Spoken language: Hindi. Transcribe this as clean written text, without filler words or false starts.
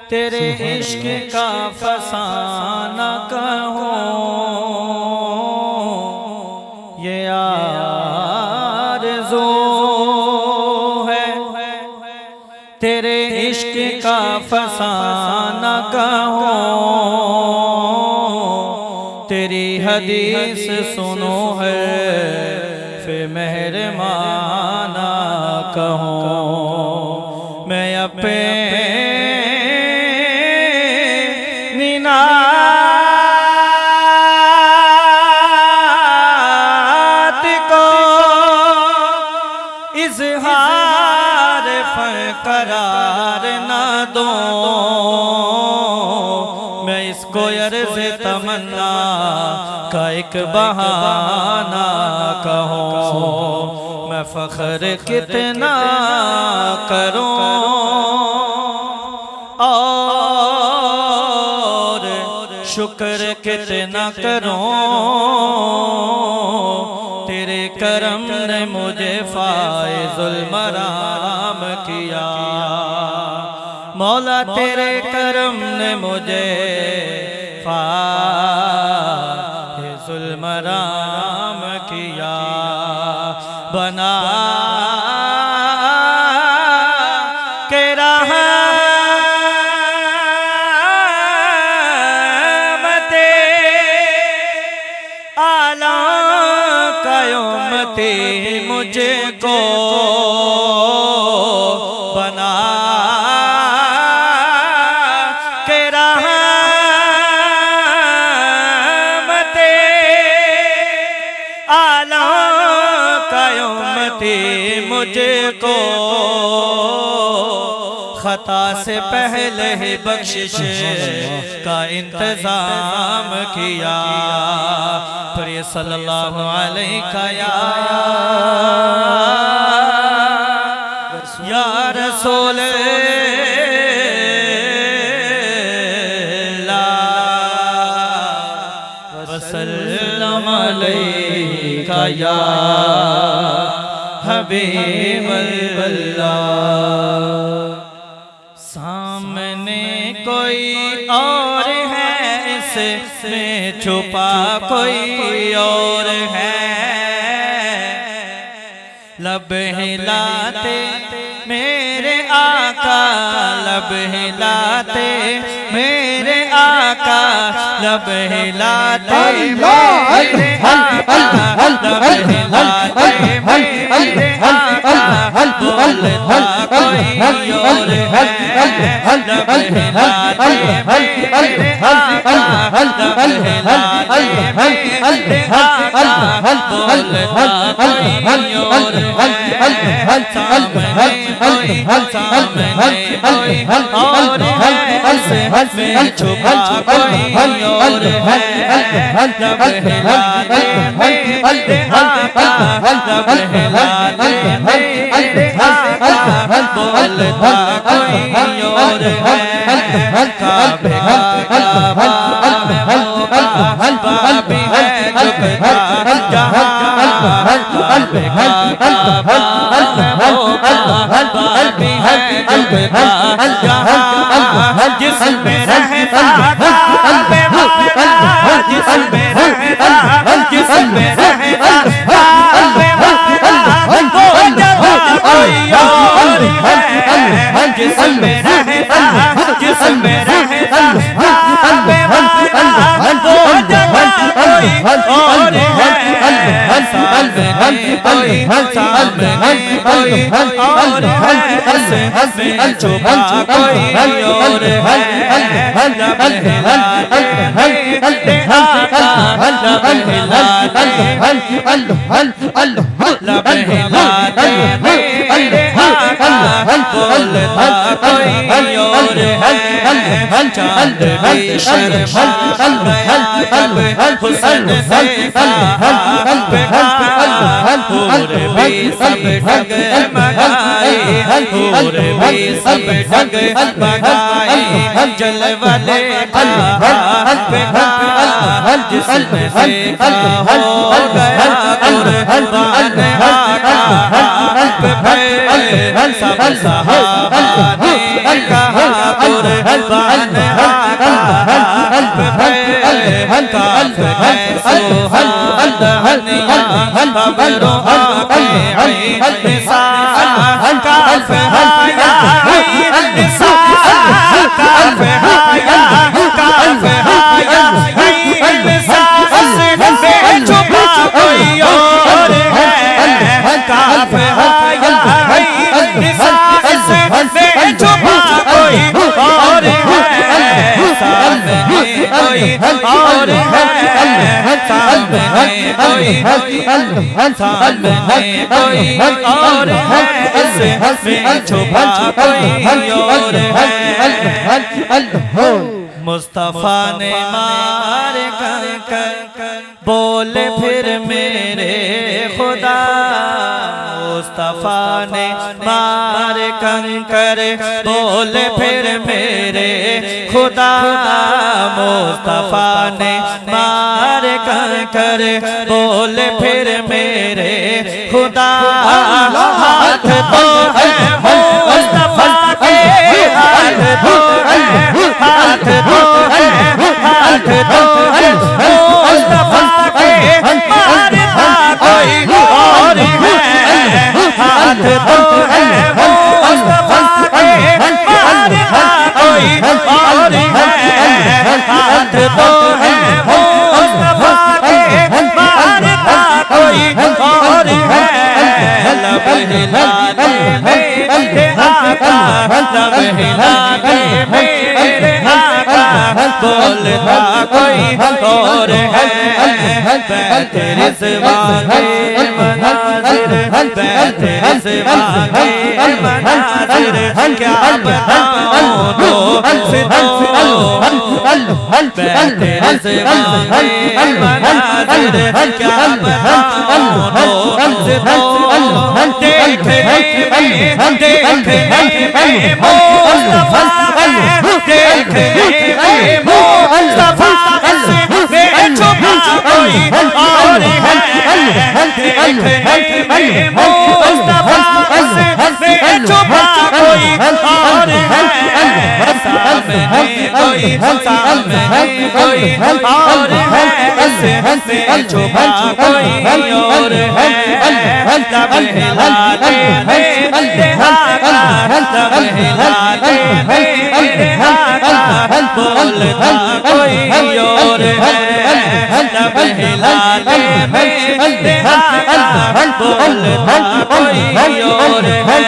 तेरे इश्क का फसाना कहूँ ये आरज़ू है। तेरे इश्क का फसाना कहूँ तेरी हदीस सुनो है फिर मेहरबाना कहूँ मैं अपने इज़हार फ़क़रार न दो मैं इसको अर्ज़ तमन्ना का एक बहाना कहूँ मैं फ़ख्र कितना करूँ और शुक्र कितना करूँ तेरे करम ने मुझे फाइज़ुल मराम किया मौला तेरे करम ने मुझे फाइज़ुल मराम किया बना के रहमते आला कयामते मुझे को बना के रहमते आला कयामते मुझे को खता से पहले ही बख्शिश का इंतजाम किया फिर ये सल्लल्लाहु अलैहि या रसूल अल्लाह वसल्लम अलैका या हबीब अल्लाह। सामने कोई और है इसमें छुपा कोई और है लब हिलाते मेरे आका लब हिलाते मेरे आका लब हिलाते मेरे आका लब हिलाते मेरे आका बोलता कोई और है लब हिलाते मेरे आका लब हिलाते मेरे आका बोलता कोई और सामने कोई और है इसमें छुपा कोई और है लब हिलाते मेरे आका लब हिलाते मेरे आका बोलता कोई और है काबे भी है झुकता जहाँ काबे भी है झुकता जहाँ जिसमें रहता काबे जिसमें रहता जिसमें रहता काबे वो जगह कोई और है जिसमें रहता जिसमें रहता काबे वो जगह कोई और है सामने कोई और है इसमें छुपा कोई और है लब हिलाते मेरे आका लब हिलाते लब हिलाते मेरे आका बोलता कोई और है चांद भी शर्मा गया जब हुस्न से हूर भी सब डगमगाए हूर भी सब डगमगाए जलवले जिसमें से हो गया कुर्बान आका सब सहाबा ने कहा कुर्बान काफ है सुहाद हनिया खबरों आके ऐन निसा काफ हाया ऐन निसा काफ हाया काफ हाया ऐन निसा से छुपा कोई और है काफ हाया ऐन निसा से छुपा कोई और है सामने कोई और है सामने कोई और है इसमें छुपा कोई और है मुस्तफा ने मार कर बोले फिर मेरे खुदा मुस्तफा ने मार कर बोले फिर मेरे खुदा मुस्तफा ने मार कर बोले फिर मेरे खुदा हाथ तो है मुस्तफा के हाथ तो है हाथ तो है हाथ तो है मुस्तफा के मारता कोई और है हाथ तो है मुस्तफा के मारता कोई और है हाथ तो है मुस्तफा के मारता कोई और है लब हिलाते मेरे आका लब हिलाते मेरे आका बोलता कोई और है तेरे सिवागे मनाजिर तेरे सिवागे मनाजिर क्या बताऊं तेरे सिवागे मनाजिर क्या बताऊं देखने में मुस्तफा देखने में मुस्तफा से छुपा कोई और है देखने में मुस्तफा से छुपा कोई और है सामने कोई और है से छुपा कोई और है लब हिलाते मेरे आका लब हिलाते मेरे आका बोलता कोई और है लब हिलाते मेरे आका बोलता कोई और है